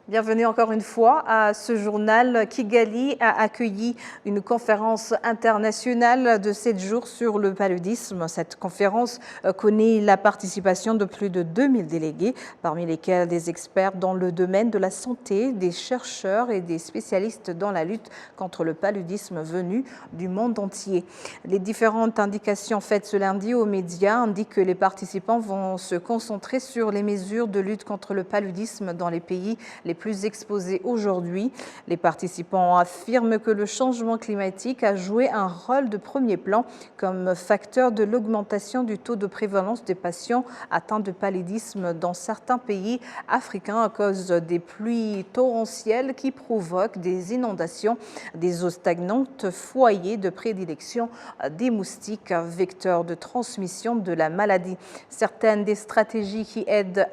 Bienvenue encore une fois à ce journal. Kigali a accueilli une conférence internationale de 7 jours sur le paludisme. Cette conférence connaît la participation de plus de 2000 délégués, parmi lesquels des experts dans le domaine de la santé, des chercheurs et des spécialistes dans la lutte contre le paludisme venus du monde entier. Les différentes indications faites ce lundi aux médias indiquent que les participants vont se concentrer sur les mesures de lutte contre le paludisme dans les pays les plus exposés aujourd'hui. Les participants affirment que le changement climatique a joué un rôle de premier plan comme facteur de l'augmentation du taux de prévalence des patients atteints de paludisme dans certains pays africains à cause des pluies torrentielles qui provoquent des inondations, des eaux stagnantes, foyers de prédilection des moustiques, vecteurs de transmission de la maladie. Certaines des stratégies qui aident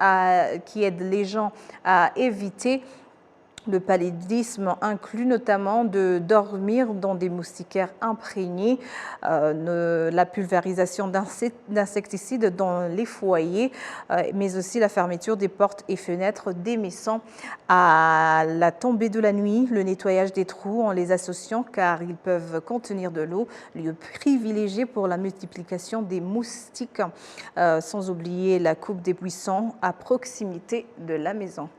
les gens à éviter le paludisme inclut notamment de dormir dans des moustiquaires imprégnés, la pulvérisation d'insecticides dans les foyers, mais aussi la fermeture des portes et fenêtres des maisons à la tombée de la nuit, le nettoyage des trous en les associant car ils peuvent contenir de l'eau, lieu privilégié pour la multiplication des moustiques, sans oublier la coupe des buissons à proximité de la maison.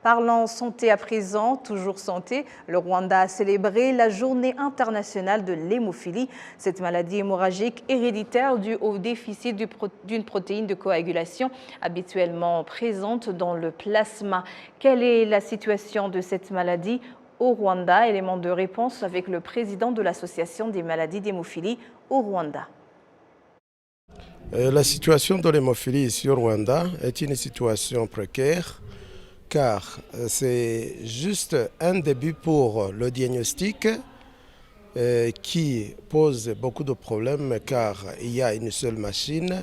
Parlons santé à présent, toujours santé. Le Rwanda a célébré la journée internationale de l'hémophilie. Cette maladie hémorragique héréditaire due au déficit d'une protéine de coagulation habituellement présente dans le plasma. Quelle est la situation de cette maladie au Rwanda? Élément de réponse avec le président de l'Association des maladies d'hémophilie au Rwanda. La situation de l'hémophilie ici au Rwanda est une situation précaire, car c'est juste un début pour le diagnostic qui pose beaucoup de problèmes, car il y a une seule machine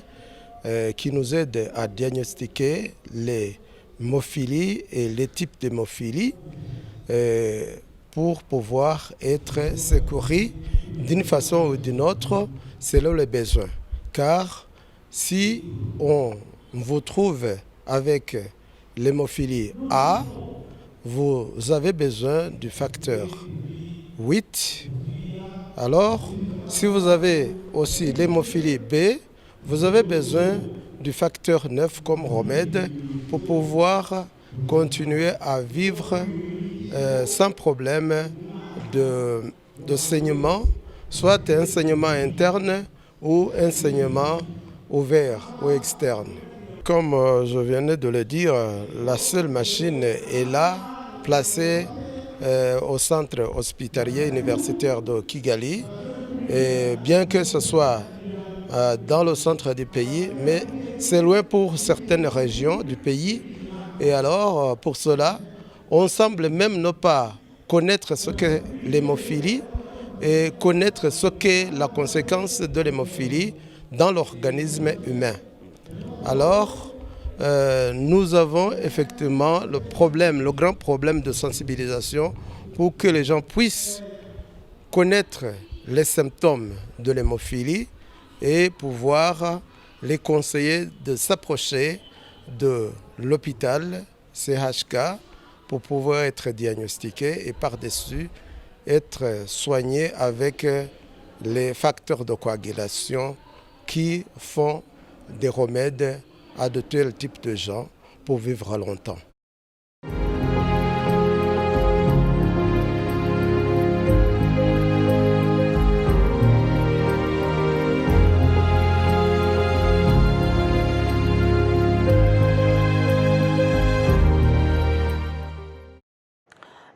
qui nous aide à diagnostiquer l'hémophilie et les types d'hémophilie pour pouvoir être secouru d'une façon ou d'une autre selon les besoins. Car si on vous trouve avec l'hémophilie A, vous avez besoin du facteur 8. Alors, si vous avez aussi l'hémophilie B, vous avez besoin du facteur 9 comme remède pour pouvoir continuer à vivre sans problème de saignement, soit un saignement interne ou un saignement ouvert ou externe. Comme je venais de le dire, la seule machine est là, placée au centre hospitalier universitaire de Kigali. Et bien que ce soit dans le centre du pays, mais c'est loin pour certaines régions du pays. Et alors, pour cela, on semble même ne pas connaître ce qu'est l'hémophilie et connaître ce qu'est la conséquence de l'hémophilie dans l'organisme humain. Alors, nous avons effectivement le grand problème de sensibilisation pour que les gens puissent connaître les symptômes de l'hémophilie et pouvoir les conseiller de s'approcher de l'hôpital CHK pour pouvoir être diagnostiqués et par-dessus être soignés avec les facteurs de coagulation qui font des remèdes à de tels types de gens pour vivre longtemps.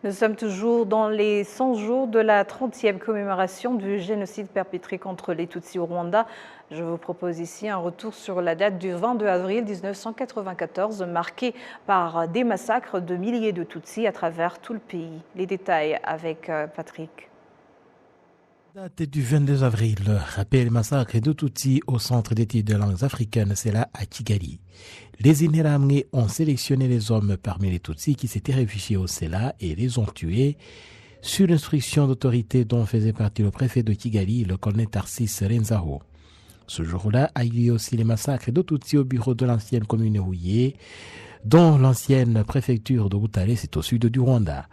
Nous sommes toujours dans les 100 jours de la 30e commémoration du génocide perpétré contre les Tutsis au Rwanda. Je vous propose ici un retour sur la date du 22 avril 1994, marquée par des massacres de milliers de Tutsis à travers tout le pays. Les détails avec Patrick. La date du 22 avril rappelle le massacre de Tutsis au centre d'études de langues africaines, c'est là à Kigali. Les Interahamwe ont sélectionné les hommes parmi les Tutsis qui s'étaient réfugiés au Sela et les ont tués sur instruction d'autorités dont faisait partie le préfet de Kigali, le colonel Tarsis Renzaho. Ce jour-là a eu lieu aussi les massacres de Tutsis au bureau de l'ancienne commune Houillé, dans l'ancienne préfecture de Butare, c'est au sud du Rwanda.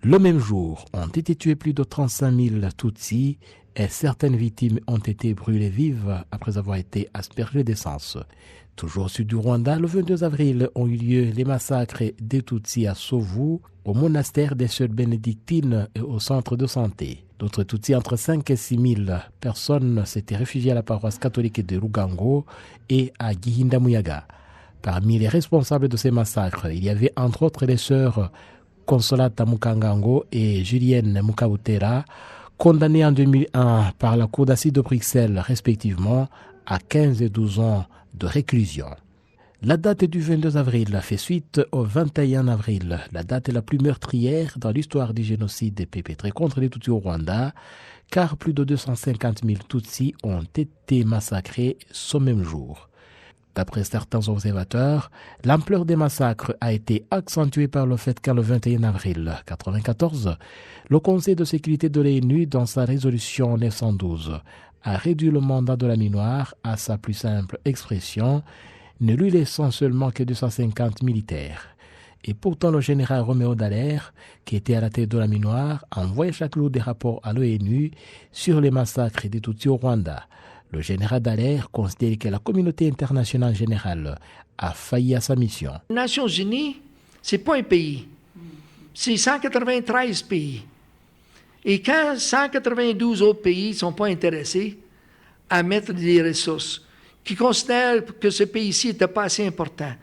Le même jour, ont été tués plus de 35 000 Tutsis et certaines victimes ont été brûlées vives après avoir été aspergées d'essence. Toujours au sud du Rwanda, le 22 avril ont eu lieu les massacres des Tutsis à Sovu, au monastère des Sœurs bénédictines et au centre de santé. D'autres Tutsis, entre 5 et 6 000 personnes, s'étaient réfugiées à la paroisse catholique de Rugango et à Gihindamuyaga. Parmi les responsables de ces massacres, il y avait entre autres les sœurs Consolata Mukangango et Julienne Mukabutera, condamnées en 2001 par la Cour d'assises de Bruxelles, respectivement, à 15 et 12 ans de réclusion. La date du 22 avril fait suite au 21 avril. La date est la plus meurtrière dans l'histoire du génocide perpétré contre les Tutsis au Rwanda, car plus de 250 000 Tutsis ont été massacrés ce même jour. D'après certains observateurs, l'ampleur des massacres a été accentuée par le fait qu'en le 21 avril 1994, le Conseil de sécurité de l'ONU, dans sa résolution 912, a réduit le mandat de l'ami noir à sa plus simple expression, ne lui laissant seulement que 250 militaires. Et pourtant, le général Roméo Dallaire, qui était à la tête de l'ami noir, envoyait chaque jour des rapports à l'ONU sur les massacres des Tutsis au Rwanda. Le général Dallaire considère que la communauté internationale générale a failli à sa mission. Les Nations Unies, ce n'est pas un pays. C'est 193 pays. Et quand 192 autres pays ne sont pas intéressés à mettre des ressources, qui considèrent que ce pays-ci n'était pas assez important,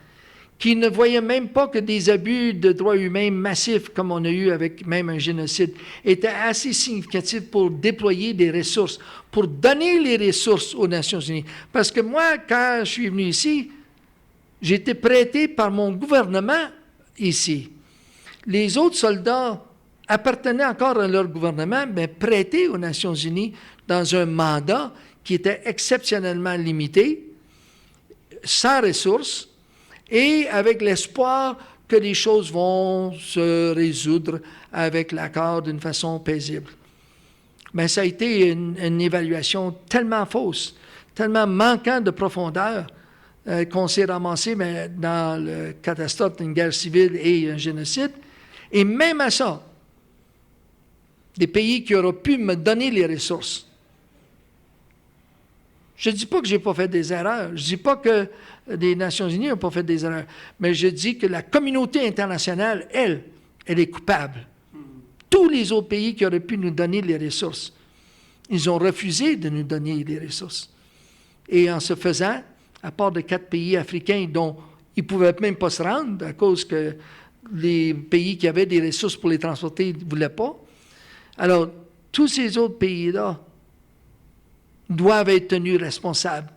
qui ne voyaient même pas que des abus de droits humains massifs, comme on a eu avec même un génocide, étaient assez significatifs pour déployer des ressources, pour donner les ressources aux Nations Unies. Parce que moi, quand je suis venu ici, j'ai été prêté par mon gouvernement ici. Les autres soldats appartenaient encore à leur gouvernement, mais prêtés aux Nations Unies dans un mandat qui était exceptionnellement limité, sans ressources, et avec l'espoir que les choses vont se résoudre avec l'accord d'une façon paisible. Mais ça a été une évaluation tellement fausse, tellement manquant de profondeur, qu'on s'est ramassé dans la catastrophe d'une guerre civile et un génocide. Et même à ça, des pays qui auraient pu me donner les ressources. Je ne dis pas que je n'ai pas fait des erreurs, je ne dis pas que les Nations Unies n'ont pas fait des erreurs, mais je dis que la communauté internationale, elle est coupable. Tous les autres pays qui auraient pu nous donner les ressources, ils ont refusé de nous donner les ressources. Et en se faisant, à part de 4 pays africains dont ils ne pouvaient même pas se rendre à cause que les pays qui avaient des ressources pour les transporter ne voulaient pas, alors tous ces autres pays-là doivent être tenus responsables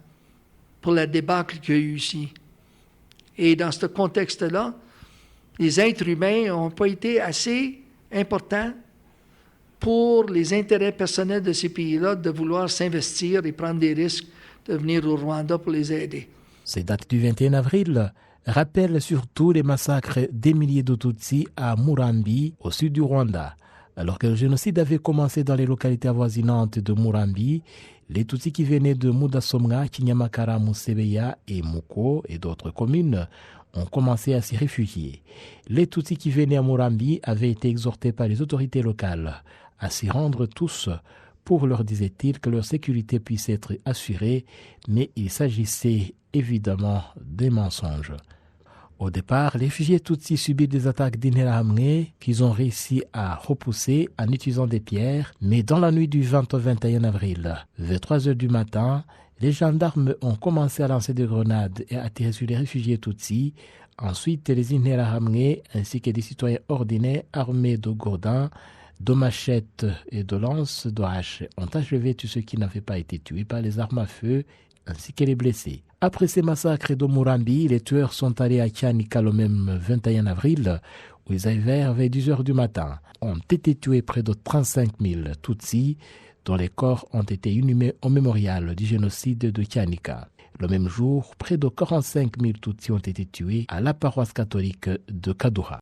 pour la débâcle qu'il y a eu ici. Et dans ce contexte-là, les êtres humains n'ont pas été assez importants pour les intérêts personnels de ces pays-là de vouloir s'investir et prendre des risques de venir au Rwanda pour les aider. Ces dates du 21 avril rappellent surtout les massacres des milliers de Tutsis à Murambi, au sud du Rwanda. Alors que le génocide avait commencé dans les localités avoisinantes de Murambi, les Tutsis qui venaient de Mudasomwa, Kinyamakara, Musebeya et Muko et d'autres communes ont commencé à s'y réfugier. Les Tutsis qui venaient à Murambi avaient été exhortés par les autorités locales à s'y rendre tous pour, leur disait-il, que leur sécurité puisse être assurée, mais il s'agissait évidemment des mensonges. Au départ, les réfugiés Tutsis subirent des attaques d'Interahamwe qu'ils ont réussi à repousser en utilisant des pierres, mais dans la nuit du 20 au 21 avril, vers 3 heures du matin, les gendarmes ont commencé à lancer des grenades et à tirer sur les réfugiés Tutsis. Ensuite, les Interahamwe ainsi que des citoyens ordinaires armés de gourdins, de machettes et de lances de haches ont achevé tous ceux qui n'avaient pas été tués par les armes à feu ainsi que les blessés. Après ces massacres de Murambi, les tueurs sont allés à Kyanika le même 21 avril, où ils arrivèrent vers 10 heures du matin. Ont été tués près de 35 000 Tutsis, dont les corps ont été inhumés au mémorial du génocide de Kyanika. Le même jour, près de 45 000 Tutsis ont été tués à la paroisse catholique de Kaduha.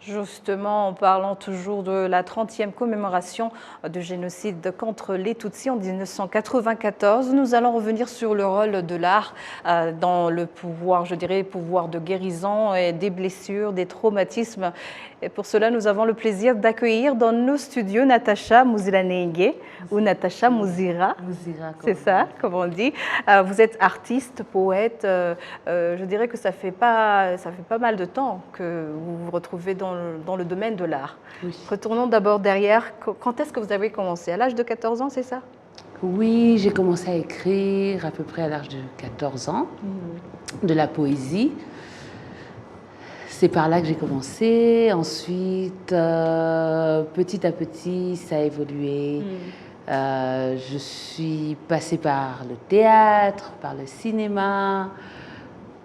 Justement, en parlant toujours de la 30e commémoration du génocide contre les Tutsis en 1994, nous allons revenir sur le rôle de l'art dans le pouvoir, je dirais, pouvoir de guérison et des blessures, des traumatismes. Et pour cela, nous avons le plaisir d'accueillir dans nos studios Natacha Muzilanenge ou Natacha Muzira. C'est ça, comme on dit. Vous êtes artiste, poète. Je dirais que ça fait pas mal de temps que vous vous retrouvez dans le domaine de l'art. Oui. Retournons d'abord derrière. Quand est-ce que vous avez commencé? À l'âge de 14 ans, c'est ça? Oui, j'ai commencé à écrire à peu près à l'âge de 14 ans, de la poésie. C'est par là que j'ai commencé. Ensuite, petit à petit, ça a évolué. Je suis passée par le théâtre, par le cinéma,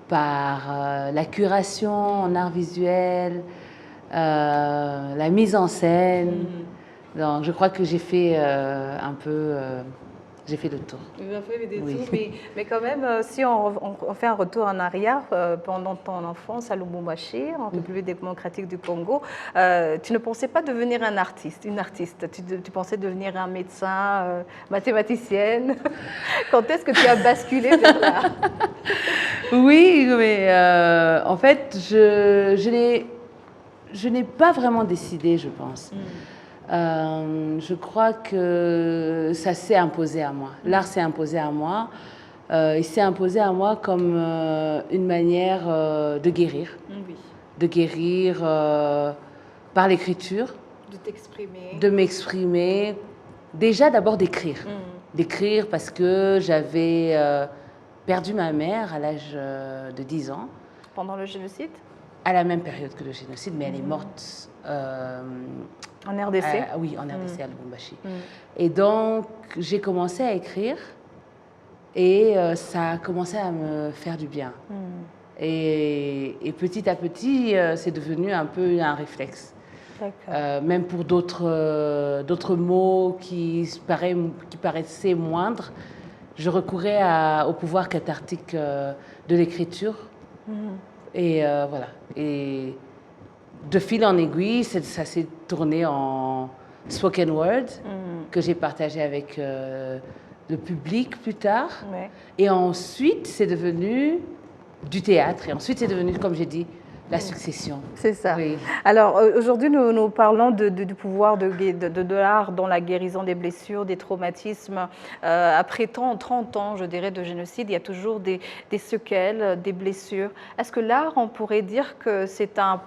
par la curation en art visuel, la mise en scène. Donc, je crois que j'ai fait un peu... j'ai fait le tour. Vous avez fait des Oui. tours, mais quand même, si on fait un retour en arrière, pendant ton enfance à Lubumbashi, en République démocratique du Congo, tu ne pensais pas devenir une artiste. Tu pensais devenir un médecin, mathématicienne. Quand est-ce que tu as basculé vers là? Oui, mais en fait, je n'ai pas vraiment décidé, je pense. Je crois que ça s'est imposé à moi. L'art s'est imposé à moi. Il s'est imposé à moi comme une manière de guérir. Oui. De guérir par l'écriture. De t'exprimer. De m'exprimer. Déjà, d'abord d'écrire. D'écrire parce que j'avais perdu ma mère à l'âge de 10 ans. Pendant le génocide? À la même période que le génocide, mais elle est morte... En RDC? Oui, en RDC, à Lubumbashi. Et donc, j'ai commencé à écrire et ça a commencé à me faire du bien. Et petit à petit, c'est devenu un peu un réflexe. Même pour d'autres mots qui paraissaient moindres, je recourais au pouvoir cathartique de l'écriture. Et voilà. Et de fil en aiguille, ça s'est tourné en spoken word que j'ai partagé avec le public plus tard. Ouais. Et ensuite, c'est devenu du théâtre. Et ensuite, c'est devenu, comme j'ai dit, la succession. C'est ça. Oui. Alors aujourd'hui, nous parlons du pouvoir de l'art dans la guérison des blessures, des traumatismes. Après 30 ans, je dirais, de génocide, il y a toujours des séquelles, des blessures. Est-ce que l'art, on pourrait dire que c'est un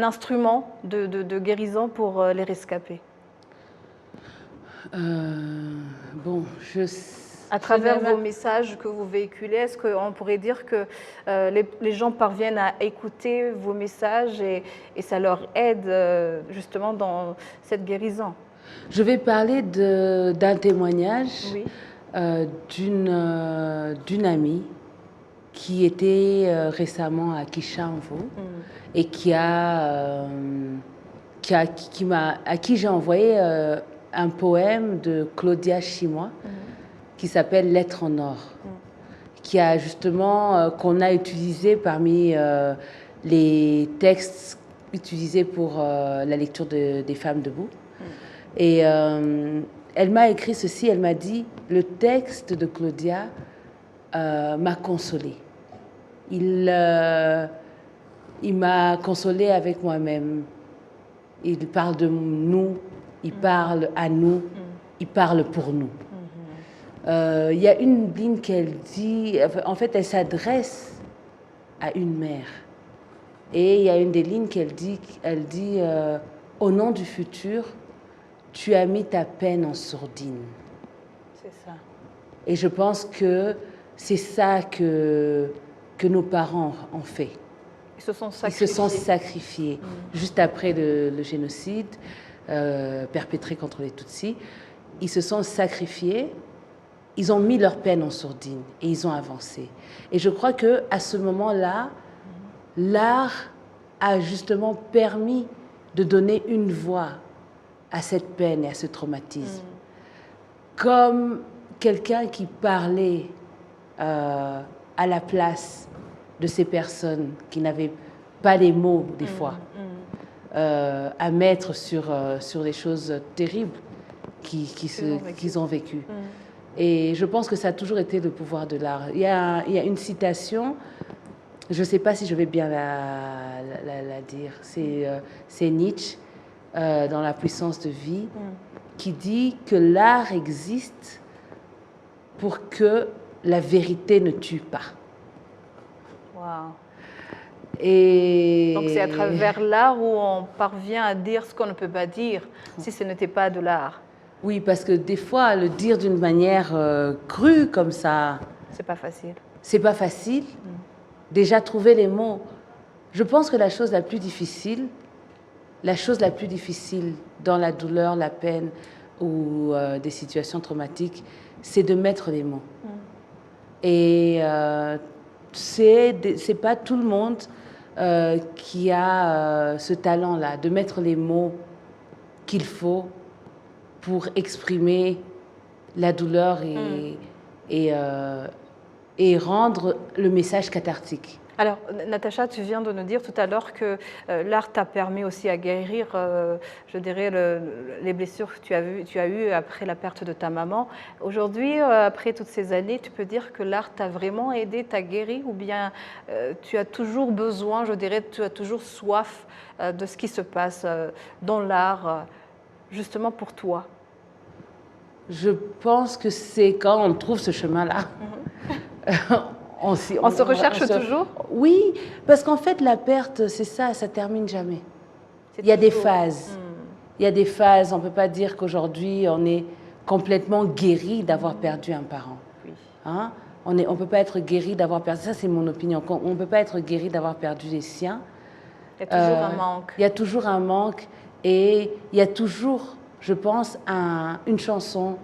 instrument de guérison pour les rescapés? Bon, À travers vos messages que vous véhiculez, est-ce qu'on pourrait dire que les gens parviennent à écouter vos messages et ça leur aide justement dans cette guérison? Je vais parler d'un témoignage Oui. d'une amie qui était récemment à Kishamvu et à qui j'ai envoyé un poème de Claudia Chimois qui s'appelle Lettre en or, qui a justement qu'on a utilisé parmi les textes utilisés pour la lecture des femmes debout. Et elle m'a écrit ceci, elle m'a dit: le texte de Claudia m'a consolée. Il m'a consolée avec moi-même. Il parle de nous, il parle à nous, il parle pour nous. Il y a une ligne qu'elle dit, en fait, elle s'adresse à une mère. Et il y a une des lignes qu'elle dit, au nom du futur, tu as mis ta peine en sourdine. C'est ça. Et je pense que c'est ça que nos parents ont fait. Ils se sont Ils se sont sacrifiés. Juste après le génocide perpétré contre les Tutsis, ils se sont sacrifiés, ils ont mis leur peine en sourdine et ils ont avancé. Et je crois qu'à ce moment-là, l'art a justement permis de donner une voix à cette peine et à ce traumatisme. Comme quelqu'un qui parlait à la place de ces personnes qui n'avaient pas les mots des fois. à mettre sur les choses terribles qu'ils ont vécues. Et je pense que ça a toujours été le pouvoir de l'art. Il y a une citation, je ne sais pas si je vais bien la dire, c'est Nietzsche, dans La puissance de vie, qui dit que l'art existe pour que la vérité ne tue pas. Wow. Et Donc c'est à travers l'art où on parvient à dire ce qu'on ne peut pas dire si ce n'était pas de l'art. Oui, parce que des fois, le dire d'une manière crue comme ça, C'est pas facile. c'est pas facile. Déjà, trouver les mots. Je pense que la chose la plus difficile dans la douleur, la peine ou des situations traumatiques, c'est de mettre les mots. Et c'est pas tout le monde qui a ce talent-là, de mettre les mots qu'il faut pour exprimer la douleur et rendre le message cathartique. Alors, Natacha, tu viens de nous dire tout à l'heure que l'art t'a permis aussi à guérir, je dirais, les blessures que tu as eues après la perte de ta maman. Aujourd'hui, après toutes ces années, tu peux dire que l'art t'a vraiment aidé, t'a guéri, ou bien tu as toujours besoin, je dirais, tu as toujours soif de ce qui se passe dans l'art, justement pour toi? Je pense que c'est quand on trouve ce chemin-là. On se recherche toujours? Oui, parce qu'en fait, la perte, c'est ça, ça termine jamais. Il y a des phases. Il y a des phases. On ne peut pas dire qu'aujourd'hui, on est complètement guéri d'avoir perdu un parent. Oui. Hein? On ne peut pas être guéri d'avoir perdu... Ça, c'est mon opinion. On ne peut pas être guéri d'avoir perdu les siens. Il y a toujours un manque. Il y a toujours un manque. Et il y a toujours, je pense, une chanson,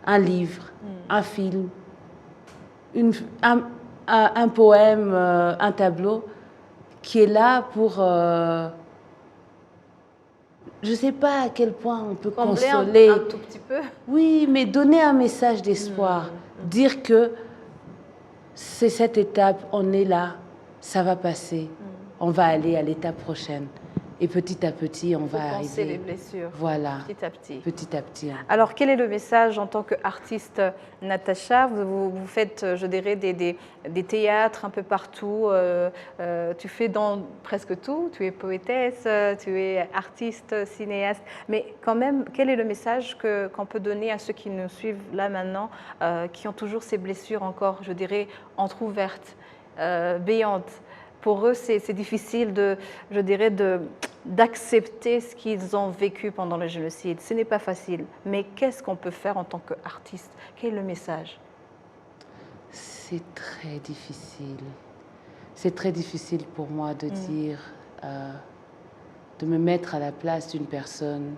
un livre, un film, un poème, un tableau qui est là pour... je ne sais pas à quel point on peut consoler. Un tout petit peu. Oui, mais donner un message d'espoir. Dire que c'est cette étape, on est là, ça va passer. On va aller à l'étape prochaine. Et petit à petit, on va arriver. Penser les blessures. Voilà. Petit à petit. Petit à petit. Alors, quel est le message en tant qu'artiste, Natacha? Vous faites, je dirais, des théâtres un peu partout. Tu fais dans presque tout. Tu es poétesse, tu es artiste, cinéaste. Mais quand même, quel est le message qu'on peut donner à ceux qui nous suivent là maintenant, qui ont toujours ces blessures encore, je dirais, entrouvertes, béantes? Pour eux, c'est difficile d'accepter ce qu'ils ont vécu pendant le génocide. Ce n'est pas facile. Mais qu'est-ce qu'on peut faire en tant qu'artiste? Quel est le message? C'est très difficile. C'est très difficile pour moi de dire, de me mettre à la place d'une personne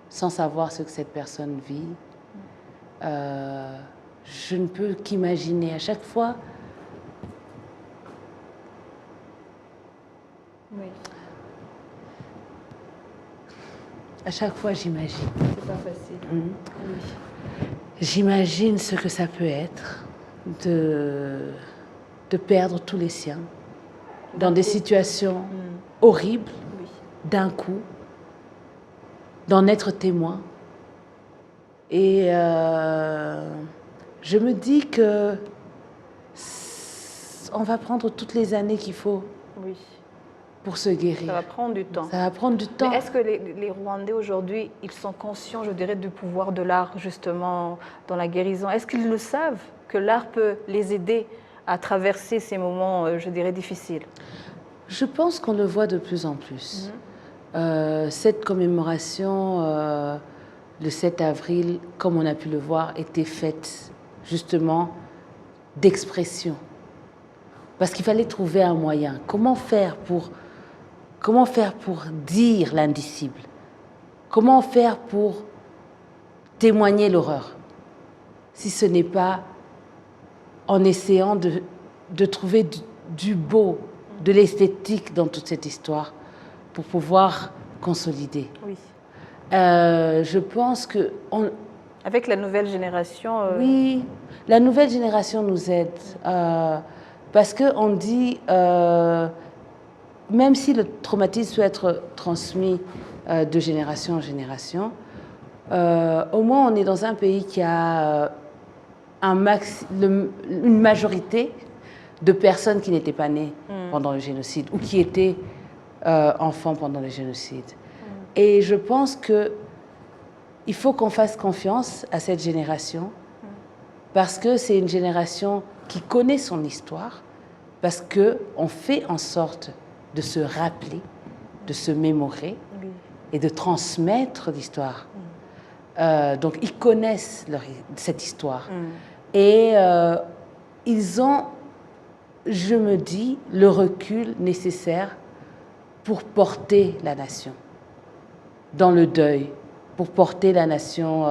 sans savoir ce que cette personne vit. Je ne peux qu'imaginer à chaque fois. Oui. À chaque fois, j'imagine. C'est pas facile. Oui. J'imagine ce que ça peut être de perdre tous les siens dans des situations horribles, d'un coup, d'en être témoin. Et je me dis que on va prendre toutes les années qu'il faut. Oui. Pour se guérir. Ça va prendre du temps. Ça va prendre du temps. Mais est-ce que les Rwandais aujourd'hui, ils sont conscients, je dirais, du pouvoir de l'art justement dans la guérison? Est-ce qu'ils le savent, que l'art peut les aider à traverser ces moments, je dirais, difficiles? Je pense qu'on le voit de plus en plus. Cette commémoration, le 7 avril, comme on a pu le voir, était faite justement d'expression. Parce qu'il fallait trouver un moyen. Comment faire pour dire l'indicible? Comment faire pour témoigner l'horreur? Si ce n'est pas en essayant de trouver du beau, de l'esthétique dans toute cette histoire pour pouvoir consolider. Oui. Je pense que... Avec la nouvelle génération... Oui, la nouvelle génération nous aide. Parce qu'on dit... même si le traumatisme peut être transmis de génération en génération, au moins on est dans un pays qui a une majorité de personnes qui n'étaient pas nées pendant le génocide ou qui étaient enfants pendant le génocide. Et je pense qu'il faut qu'on fasse confiance à cette génération parce que c'est une génération qui connaît son histoire, parce qu'on fait en sorte de se rappeler, de se mémorer et de transmettre l'histoire. Donc ils connaissent cette histoire. Et ils ont, je me dis, le recul nécessaire pour porter la nation dans le deuil, pour porter la nation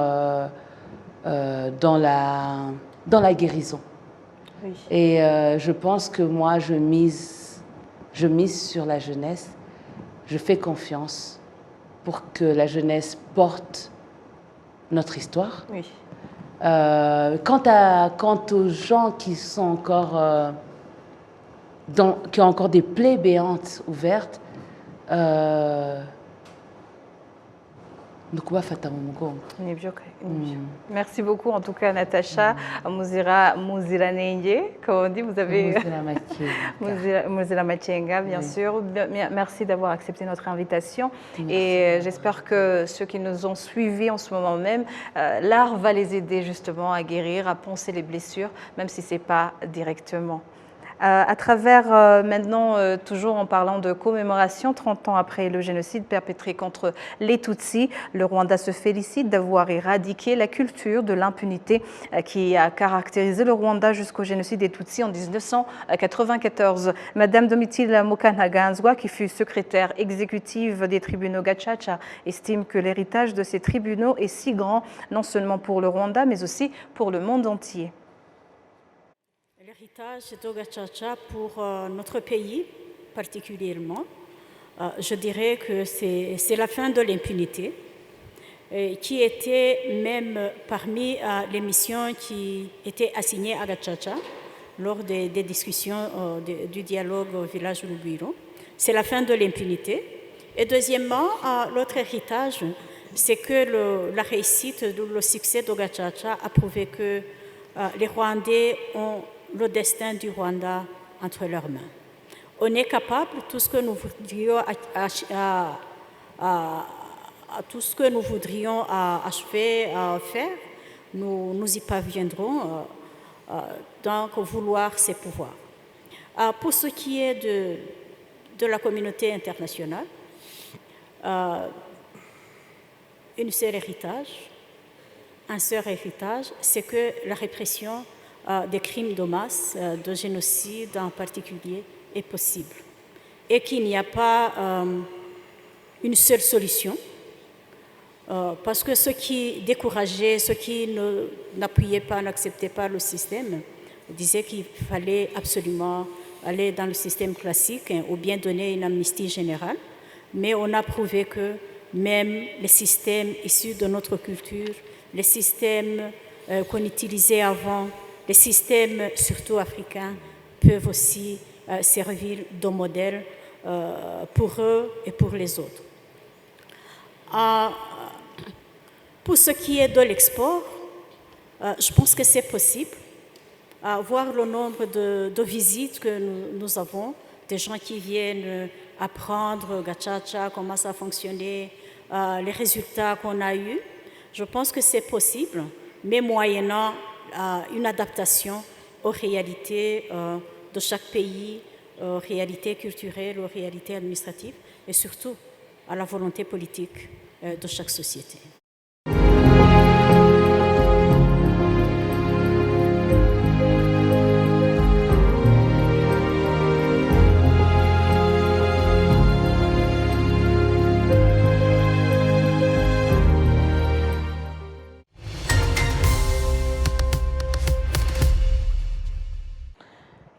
dans la guérison. Oui. Et je pense que moi, je mise sur la jeunesse. Je fais confiance pour que la jeunesse porte notre histoire. Oui. Quant aux gens qui sont encore qui ont encore des plaies béantes ouvertes, merci beaucoup en tout cas Natacha Muziranenge, comme on dit, vous avez Muzira Machenga, bien sûr. Merci d'avoir accepté notre invitation. Merci. Et j'espère que ceux qui nous ont suivis en ce moment même, l'art va les aider justement à guérir, à poncer les blessures, même si ce n'est pas directement. À travers, maintenant, toujours en parlant de commémoration, 30 ans après le génocide perpétré contre les Tutsis, le Rwanda se félicite d'avoir éradiqué la culture de l'impunité qui a caractérisé le Rwanda jusqu'au génocide des Tutsis en 1994. Madame Domitille Mukantaganzwa, qui fut secrétaire exécutive des tribunaux Gacaca, estime que l'héritage de ces tribunaux est si grand, non seulement pour le Rwanda, mais aussi pour le monde entier. L'héritage de Gacaca pour notre pays particulièrement, je dirais que c'est la fin de l'impunité, qui était même parmi les missions qui étaient assignées à Gacaca lors des discussions du dialogue au village Rugwiro. C'est la fin de l'impunité. Et deuxièmement, l'autre héritage, c'est que la réussite, le succès de Gacaca a prouvé que les Rwandais ont le destin du Rwanda entre leurs mains. On est capable, tout ce que nous voudrions achever à faire, nous y parviendrons. Donc, vouloir, c'est pouvoir. Pour ce qui est de la communauté internationale, un seul héritage, c'est que la répression des crimes de masse, de génocide en particulier, est possible. Et qu'il n'y a pas une seule solution, parce que ceux qui décourageaient, ceux qui n'appuyaient pas, n'acceptaient pas le système, disaient qu'il fallait absolument aller dans le système classique ou bien donner une amnistie générale. Mais on a prouvé que même les systèmes issus de notre culture, les systèmes qu'on utilisait avant, les systèmes, surtout africains, peuvent aussi servir de modèle pour eux et pour les autres. Pour ce qui est de l'export, je pense que c'est possible. Voir le nombre de visites que nous avons, des gens qui viennent apprendre Gacaca, comment ça fonctionnait, les résultats qu'on a eus, je pense que c'est possible, mais moyennant une adaptation aux réalités de chaque pays, aux réalités culturelles, aux réalités administratives et surtout à la volonté politique de chaque société.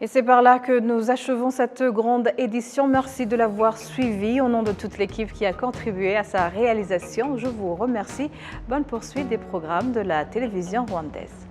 Et c'est par là que nous achevons cette grande édition. Merci de l'avoir suivi. Au nom de toute l'équipe qui a contribué à sa réalisation, je vous remercie. Bonne poursuite des programmes de la télévision rwandaise.